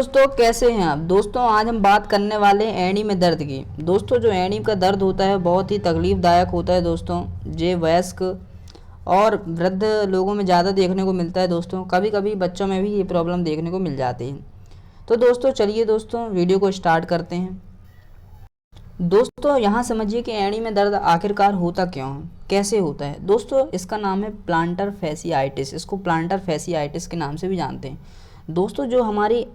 दोस्तों, कैसे हैं आप। दोस्तों, आज हम बात करने वाले हैं एड़ी में दर्द की। दोस्तों, जो एड़ी का दर्द होता है बहुत ही तकलीफ़दायक होता है। दोस्तों, ये वयस्क और वृद्ध लोगों में ज़्यादा देखने को मिलता है। दोस्तों, कभी कभी बच्चों में भी ये प्रॉब्लम देखने को मिल जाती है। तो दोस्तों, चलिए दोस्तों वीडियो को स्टार्ट करते हैं। दोस्तों, यहाँ समझिए कि एड़ी में दर्द आखिरकार होता क्यों है, कैसे होता है। दोस्तों, इसका नाम है प्लांटर फैसियाइटिस। इसको प्लांटर फैसियाइटिस के नाम से भी जानते हैं। दोस्तों, जो हमारी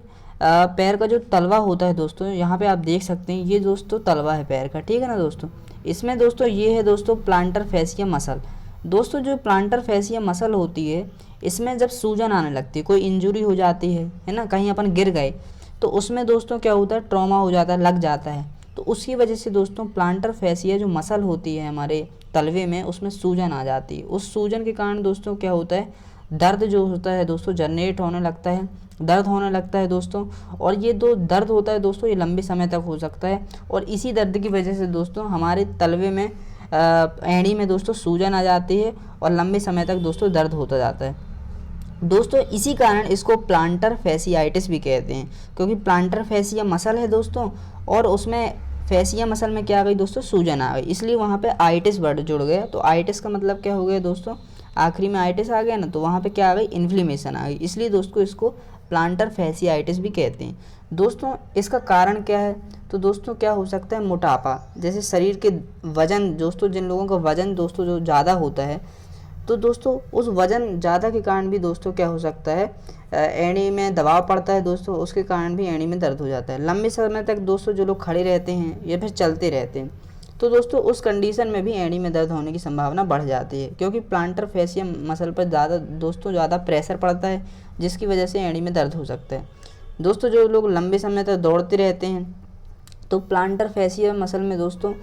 पैर का जो तलवा होता है, दोस्तों यहाँ पे आप देख सकते हैं, ये दोस्तों तलवा है पैर का, ठीक है ना दोस्तों। इसमें दोस्तों ये है दोस्तों प्लांटर फैसिया मसल। दोस्तों, जो प्लांटर फैसिया मसल होती है, इसमें जब सूजन आने लगती है, कोई इंजरी हो जाती है ना, कहीं अपन गिर गए तो उसमें दोस्तों क्या होता है, ट्रॉमा हो जाता है, लग जाता है। तो उसकी वजह से दोस्तों प्लांटर फैसिया जो मसल होती है हमारे तलवे में, उसमें सूजन आ जाती है। उस सूजन के कारण दोस्तों क्या होता है, दर्द जो होता है दोस्तों जनरेट होने लगता है, दर्द होने लगता है दोस्तों। और ये दो दर्द होता है दोस्तों, ये लंबे समय तक हो सकता है। और इसी दर्द की वजह से दोस्तों हमारे तलवे में एड़ी में दोस्तों सूजन आ जाती है और लंबे समय तक दोस्तों दर्द होता जाता है। दोस्तों, इसी कारण इसको प्लांटर फैसियाइटिस भी कहते हैं, क्योंकि प्लांटर फैसिया मसल है दोस्तों, और उसमें फैसिया मसल में क्या आ गई दोस्तों, सूजन आ गई, इसलिए वहाँ पे आइटिस वर्ड जुड़ गया। तो आइटिस का मतलब क्या हो गया दोस्तों, आखिरी में आइटिस आ गया ना, तो वहाँ पे क्या आ गई, इन्फ्लेमेशन आ गई, इसलिए दोस्तों इसको प्लांटर फैसियाइटिस भी कहते हैं। दोस्तों, इसका कारण क्या है, तो दोस्तों क्या हो सकता है, मोटापा, जैसे शरीर के वजन, दोस्तों जिन लोगों का वजन दोस्तों जो ज़्यादा होता है, तो दोस्तों उस वज़न ज़्यादा के कारण भी दोस्तों क्या हो सकता है, एड़ी में दबाव पड़ता है दोस्तों, उसके कारण भी एड़ी में दर्द हो जाता है। लंबे समय तक दोस्तों जो लोग खड़े रहते हैं या फिर चलते रहते हैं, तो दोस्तों उस कंडीशन में भी एड़ी में दर्द होने की संभावना बढ़ जाती है, क्योंकि प्लांटर फैसिया मसल पर ज़्यादा प्रेशर पड़ता है, जिसकी वजह से एड़ी में दर्द हो सकता है। दोस्तों, जो लोग लंबे समय तक दौड़ते रहते हैं, तो प्लांटर फैसिया मसल में दोस्तों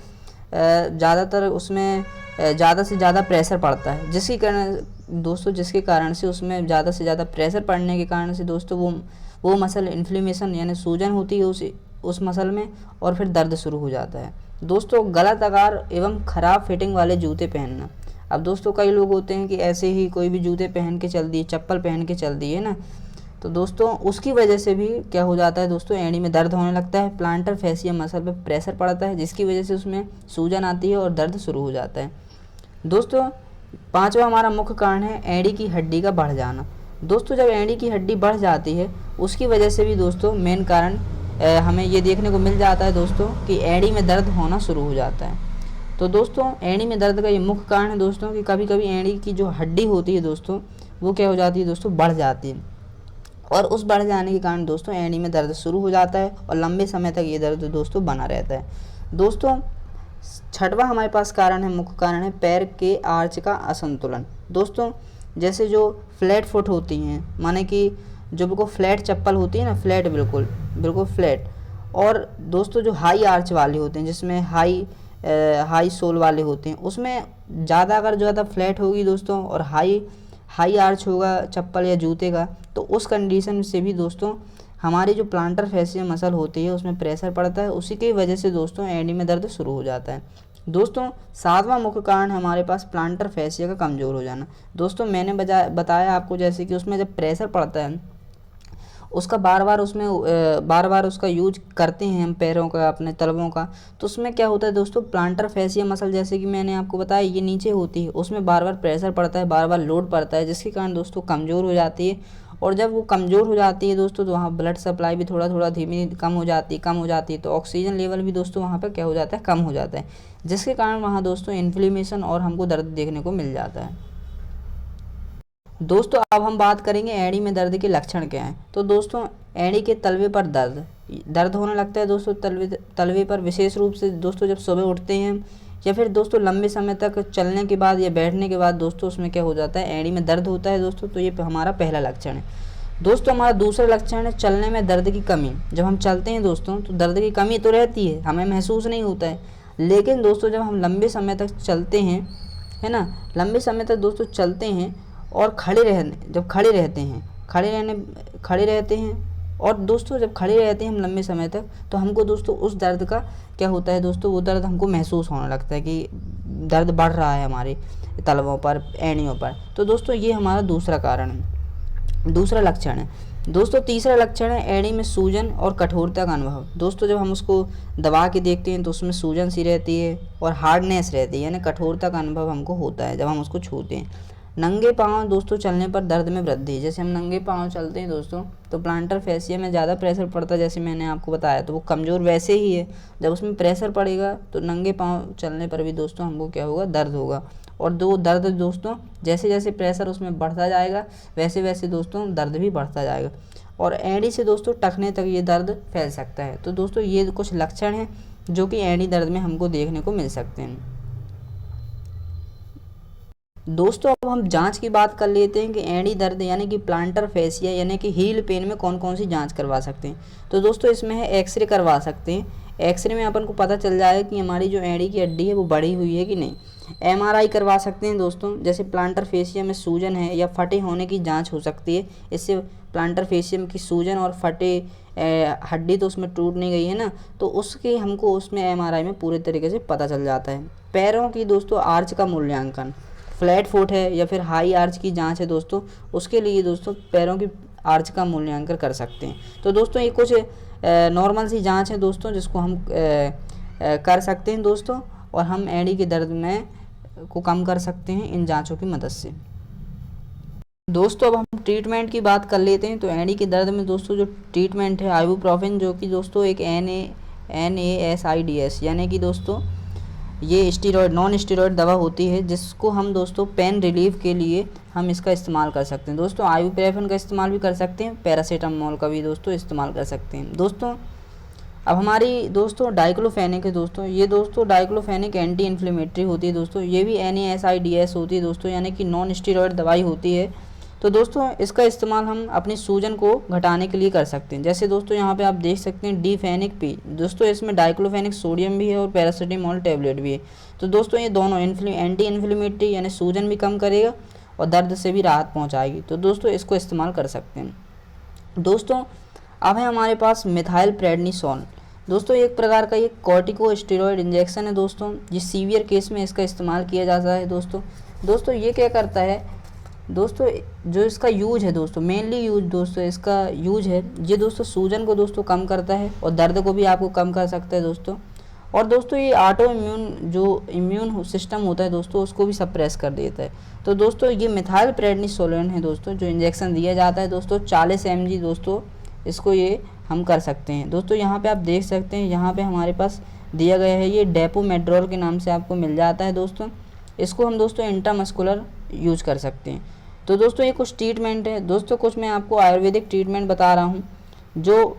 ज़्यादातर उसमें ज़्यादा से ज़्यादा प्रेशर पड़ता है, जिसके कारण से उसमें ज़्यादा से ज़्यादा प्रेशर पड़ने के कारण से दोस्तों वो मसल इन्फ्लेमेशन यानी सूजन होती है उस मसल में, और फिर दर्द शुरू हो जाता है। दोस्तों, गलत आकार एवं ख़राब फिटिंग वाले जूते पहनना। अब दोस्तों कई लोग होते हैं कि ऐसे ही कोई भी जूते पहन के चल दिए, चप्पल पहन के चल दिए ना, तो दोस्तों उसकी वजह से भी क्या हो जाता है दोस्तों, एड़ी में दर्द होने लगता है। प्लांटर फैसिया मसल पे प्रेशर पड़ता है, जिसकी वजह से उसमें सूजन आती है और दर्द शुरू हो जाता है। दोस्तों, पांचवा हमारा मुख्य कारण है एड़ी की हड्डी का बढ़ जाना। दोस्तों, जब एड़ी की हड्डी बढ़ जाती है, उसकी वजह से भी दोस्तों मेन कारण हमें ये देखने को मिल जाता है दोस्तों कि एड़ी में दर्द होना शुरू हो जाता है। तो दोस्तों, एड़ी में दर्द का ये मुख्य कारण है दोस्तों कि कभी कभी एड़ी की जो हड्डी होती है दोस्तों, वो क्या हो जाती है दोस्तों, बढ़ जाती है, और उस बढ़ जाने के कारण दोस्तों एड़ी में दर्द शुरू हो जाता है और लंबे समय तक ये दर्द दोस्तों बना रहता है। दोस्तों, छठवां हमारे पास कारण है, मुख्य कारण है पैर के आर्च का असंतुलन। दोस्तों, जैसे जो फ्लैट फुट होती हैं, माने कि जो बिल्कुल फ्लैट चप्पल होती है ना, फ्लैट बिल्कुल बिल्कुल फ्लैट, और दोस्तों जो हाई आर्च वाले होते हैं, जिसमें हाई सोल वाले होते हैं, उसमें ज़्यादा अगर ज़्यादा फ्लैट होगी दोस्तों और हाई आर्च होगा चप्पल या जूते का, तो उस कंडीशन से भी दोस्तों हमारी जो प्लांटर फैसिया मसल होती है उसमें प्रेशर पड़ता है, उसी की वजह से दोस्तों एड़ी में दर्द शुरू हो जाता है। दोस्तों, सातवां मुख्य कारण हमारे पास प्लांटर फैसिया का कमज़ोर हो जाना। दोस्तों, मैंने बताया आपको जैसे कि उसमें जब प्रेशर पड़ता है, उसका बार बार उसका यूज करते हैं हम पैरों का, अपने तलवों का, तो उसमें क्या होता है दोस्तों, प्लांटर फैसिया मसल जैसे कि मैंने आपको बताया ये नीचे होती है, उसमें बार बार प्रेशर पड़ता है, बार बार लोड पड़ता है, जिसके कारण दोस्तों कमज़ोर हो जाती है। और जब वो कमज़ोर हो जाती है दोस्तों, तो वहाँ ब्लड सप्लाई भी थोड़ा थोड़ा धीमी कम हो जाती है, तो ऑक्सीजन लेवल भी दोस्तों वहाँ पर क्या हो जाता है, कम हो जाता है, जिसके कारण वहाँ दोस्तों इन्फ्लेमेशन और हमको दर्द देखने को मिल जाता है। दोस्तों, अब हम बात करेंगे एड़ी में दर्द के लक्षण क्या हैं। तो दोस्तों, एड़ी के तलवे पर दर्द होने लगता है दोस्तों, तलवे पर, विशेष रूप से दोस्तों जब सुबह उठते हैं या फिर दोस्तों लंबे समय तक चलने के बाद या बैठने के बाद दोस्तों उसमें क्या हो जाता है, एड़ी में दर्द होता है दोस्तों। तो ये हमारा पहला लक्षण है। दोस्तों, हमारा दूसरा लक्षण है चलने में दर्द की कमी। जब हम चलते हैं दोस्तों तो दर्द की कमी तो रहती है, हमें महसूस नहीं होता है, लेकिन दोस्तों जब हम लंबे समय तक चलते हैं, है ना, लंबे समय तक दोस्तों चलते हैं और खड़े रहते हैं, और दोस्तों जब खड़े रहते हैं हम लंबे समय तक, तो हमको दोस्तों उस दर्द का क्या होता है दोस्तों, वो दर्द हमको महसूस होने लगता है कि दर्द बढ़ रहा है हमारे तलवों पर, एड़ियों पर। तो दोस्तों ये हमारा दूसरा कारण है, दूसरा लक्षण है। दोस्तों तीसरा लक्षण है एड़ी में सूजन और कठोरता का अनुभव। दोस्तों जब हम उसको दबा के देखते हैं तो उसमें सूजन सी रहती है और हार्डनेस रहती है, यानी कठोरता का अनुभव हमको होता है जब हम उसको छूते हैं। नंगे पाँव दोस्तों चलने पर दर्द में वृद्धि। जैसे हम नंगे पाँव चलते हैं दोस्तों तो प्लांटर फेसिया में ज़्यादा प्रेशर पड़ता है, जैसे मैंने आपको बताया, तो वो कमज़ोर वैसे ही है। जब उसमें प्रेशर पड़ेगा तो नंगे पाँव चलने पर भी दोस्तों हमको क्या होगा, दर्द होगा। और दो दर्द दोस्तों जैसे जैसे प्रेशर उसमें बढ़ता जाएगा वैसे वैसे दोस्तों दर्द भी बढ़ता जाएगा, और एड़ी से दोस्तों टखने तक ये दर्द फैल सकता है। तो दोस्तों ये कुछ लक्षण हैं जो कि एड़ी दर्द में हमको देखने को मिल सकते हैं। दोस्तों अब हम जांच की बात कर लेते हैं कि एड़ी दर्द यानी कि प्लांटर फेसिया यानी कि हील पेन में कौन कौन सी जांच करवा सकते हैं। तो दोस्तों इसमें है एक्सरे करवा सकते हैं। एक्सरे में अपन को पता चल जाएगा कि हमारी जो एड़ी की हड्डी है वो बढ़ी हुई है कि नहीं। एमआरआई करवा सकते हैं दोस्तों, जैसे प्लांटर फेसिया में सूजन है या फटे होने की जाँच हो सकती है। इससे प्लांटर फेसियम की सूजन और फटे हड्डी तो उसमें टूट नहीं गई है ना, तो उसके हमको उसमें एमआरआई में पूरे तरीके से पता चल जाता है। पैरों की दोस्तों आर्च का मूल्यांकन, फ्लैट फुट है या फिर हाई आर्च की जांच है दोस्तों, उसके लिए दोस्तों पैरों की आर्च का मूल्यांकन कर सकते हैं। तो दोस्तों ये कुछ नॉर्मल सी जांच है दोस्तों जिसको हम कर सकते हैं दोस्तों, और हम एड़ी के दर्द में को कम कर सकते हैं इन जांचों की मदद से। दोस्तों अब हम ट्रीटमेंट की बात कर लेते हैं। तो एड़ी के दर्द में दोस्तों जो ट्रीटमेंट है आइबुप्रोफेन, जो कि दोस्तों एक NASIDS यानी कि दोस्तों ये स्टीरॉयड नॉन स्टीरॉयड दवा होती है, जिसको हम दोस्तों पेन रिलीफ के लिए हम इसका इस्तेमाल कर सकते हैं। दोस्तों आइबुप्रोफेन का इस्तेमाल भी कर सकते हैं, पैरासीटामोल का भी दोस्तों इस्तेमाल कर सकते हैं। दोस्तों अब हमारी दोस्तों डाइक्लोफेनिक है दोस्तों, ये दोस्तों डाइक्लोफेनिक एंटी इन्फ्लेमेटरी होती है दोस्तों, ये भी NASIDS होती है दोस्तों, यानी कि नॉन स्टीरॉयड दवाई होती है। तो दोस्तों इसका इस्तेमाल हम अपनी सूजन को घटाने के लिए कर सकते हैं। जैसे दोस्तों यहाँ पे आप देख सकते हैं डीफेनिक पी, दोस्तों इसमें डाइक्लोफेनिक सोडियम भी है और पैरासीटामोल टैबलेट भी है। तो दोस्तों ये दोनों एंटी इन्फ्लेमेटरी यानी सूजन भी कम करेगा और दर्द से भी राहत पहुँचाएगी। तो दोस्तों इसको इस्तेमाल कर सकते हैं। दोस्तों अब है हमारे पास मिथाइल प्रेडनिसोन। दोस्तों एक प्रकार का ये कॉर्टिकोस्टेरॉइड इंजेक्शन है दोस्तों, ये सीवियर केस में इसका इस्तेमाल किया जाता है दोस्तों ये क्या करता है दोस्तों, जो इसका यूज है दोस्तों, मेनली यूज दोस्तों इसका यूज है ये दोस्तों सूजन को दोस्तों कम करता है और दर्द को भी आपको कम कर सकता है दोस्तों। और दोस्तों ये ऑटो इम्यून जो इम्यून सिस्टम होता है दोस्तों उसको भी सप्रेस कर देता है। तो दोस्तों ये मिथाइल प्रेडनिसोलोन है दोस्तों, जो इंजेक्शन दिया जाता है दोस्तों 40 mg दोस्तों, इसको ये हम कर सकते हैं। दोस्तों यहाँ पे आप देख सकते हैं, यहाँ पे हमारे पास दिया गया है, ये डेपोमेड्रोल के नाम से आपको मिल जाता है दोस्तों। इसको हम दोस्तों इंट्रामस्कुलर यूज कर सकते हैं। तो दोस्तों ये कुछ ट्रीटमेंट है दोस्तों, कुछ मैं आपको आयुर्वेदिक ट्रीटमेंट बता रहा हूँ जो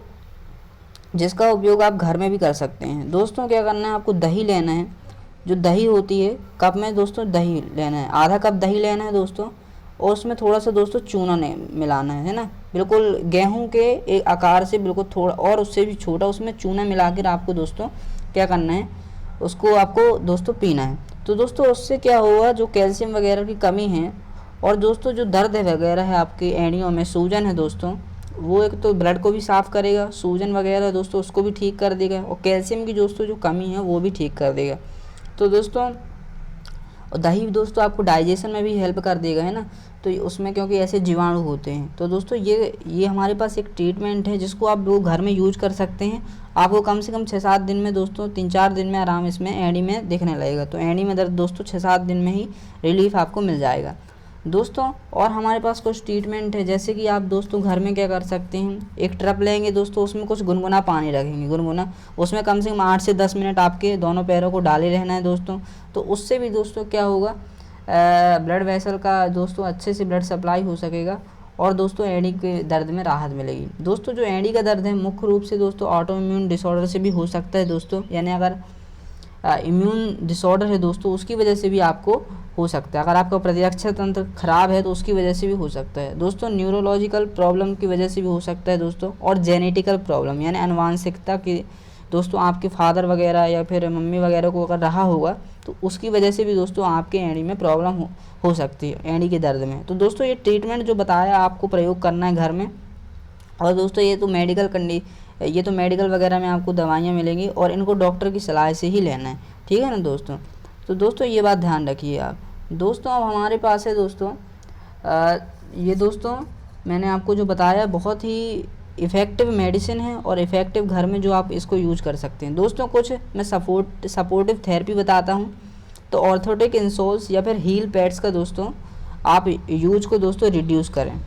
जिसका उपयोग आप घर में भी कर सकते हैं। दोस्तों क्या करना है, आपको दही लेना है, जो दही होती है कप में दोस्तों दही लेना है, आधा कप दही लेना है दोस्तों, और उसमें थोड़ा सा दोस्तों चूना मिलाना है ना, बिल्कुल गेहूं के एक आकार से बिल्कुल थोड़ा और उससे भी छोटा, उसमें चूना मिलाकर आपको दोस्तों क्या करना है, उसको आपको दोस्तों पीना है। तो दोस्तों उससे क्या होगा, जो कैल्शियम वगैरह की कमी है और दोस्तों जो दर्द वगैरह है आपकी एड़ियों में, सूजन है दोस्तों, वो एक तो ब्लड को भी साफ़ करेगा, सूजन वगैरह दोस्तों उसको भी ठीक कर देगा, और कैल्शियम की दोस्तों जो कमी है वो भी ठीक कर देगा। तो दोस्तों दही दोस्तों आपको डाइजेशन में भी हेल्प कर देगा, है ना, तो उसमें क्योंकि ऐसे जीवाणु होते हैं। तो दोस्तों ये हमारे पास एक ट्रीटमेंट है जिसको आप लोग घर में यूज कर सकते हैं। आपको कम से कम 6-7 दिन में दोस्तों 3-4 दिन में आराम इसमें एड़ी में दिखने लगेगा। तो एड़ी में दर्द दोस्तों 6-7 दिन में ही रिलीफ आपको मिल जाएगा दोस्तों। और हमारे पास कुछ ट्रीटमेंट है, जैसे कि आप दोस्तों घर में क्या कर सकते हैं, एक ट्रप लेंगे दोस्तों, उसमें कुछ गुनगुना पानी रखेंगे, गुनगुना, उसमें कम से कम 8 से 10 मिनट आपके दोनों पैरों को डाले रहना है दोस्तों। तो उससे भी दोस्तों क्या होगा, ब्लड वेसल का दोस्तों अच्छे से ब्लड सप्लाई हो सकेगा और दोस्तों एड़ी के दर्द में राहत मिलेगी। दोस्तों जो एड़ी का दर्द है मुख्य रूप से दोस्तों ऑटो इम्यून डिसऑर्डर से भी हो सकता है दोस्तों, यानी अगर इम्यून डिसऑर्डर है दोस्तों उसकी वजह से भी आपको हो सकता है। अगर आपका प्रतिरक्षा तंत्र खराब है तो उसकी वजह से भी हो सकता है दोस्तों। न्यूरोलॉजिकल प्रॉब्लम की वजह से भी हो सकता है दोस्तों, और जेनेटिकल प्रॉब्लम यानी आनुवांशिकता की दोस्तों, आपके फादर वगैरह या फिर मम्मी वगैरह को अगर रहा होगा तो उसकी वजह से भी दोस्तों आपके एड़ी में प्रॉब्लम हो सकती है, एड़ी के दर्द में। तो दोस्तों ये ट्रीटमेंट जो बताया आपको प्रयोग करना है घर में। और दोस्तों ये तो मेडिकल वगैरह में आपको दवाइयाँ मिलेंगी और इनको डॉक्टर की सलाह से ही लेना है, ठीक है ना दोस्तों। तो दोस्तों ये बात ध्यान रखिए आप। दोस्तों अब हमारे पास है दोस्तों ये दोस्तों मैंने आपको जो बताया बहुत ही इफ़ेक्टिव मेडिसिन है और इफ़ेक्टिव घर में जो आप इसको यूज कर सकते हैं। दोस्तों कुछ मैं सपोर्टिव थेरेपी बताता हूँ। तो ऑर्थोटिक इंसोल्स या फिर हील पैड्स का दोस्तों आप यूज को दोस्तों रिड्यूस करें,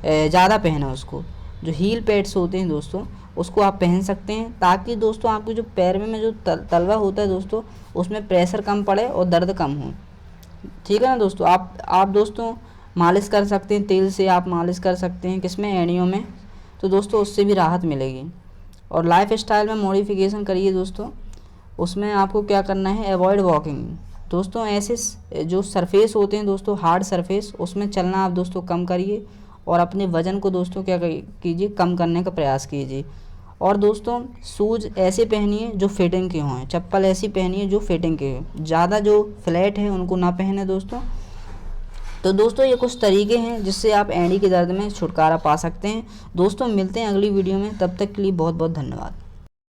ज़्यादा पहने उसको। जो हील पैड्स होते हैं दोस्तों उसको आप पहन सकते हैं, ताकि दोस्तों आपके जो पैर में जो तलवा होता है दोस्तों उसमें प्रेशर कम पड़े और दर्द कम हो। ठीक है ना दोस्तों। आप दोस्तों मालिश कर सकते हैं, तेल से आप मालिश कर सकते हैं किसमें, एड़ियों में। तो दोस्तों उससे भी राहत मिलेगी। और लाइफ स्टाइल में मॉडिफिकेशन करिए दोस्तों। उसमें आपको क्या करना है, अवॉइड वॉकिंग दोस्तों। ऐसे जो सरफेस होते हैं दोस्तों, हार्ड सरफेस, उसमें चलना आप दोस्तों कम करिए और अपने वज़न को दोस्तों क्या कीजिए, कम करने का प्रयास कीजिए। और दोस्तों शूज़ ऐसे पहनिए जो फिटिंग के हों, चप्पल ऐसी पहनिए जो फिटिंग के हों, ज़्यादा जो फ्लैट है उनको ना पहने दोस्तों। तो दोस्तों ये कुछ तरीके हैं जिससे आप एड़ी के दर्द में छुटकारा पा सकते हैं। दोस्तों मिलते हैं अगली वीडियो में, तब तक के लिए बहुत बहुत धन्यवाद।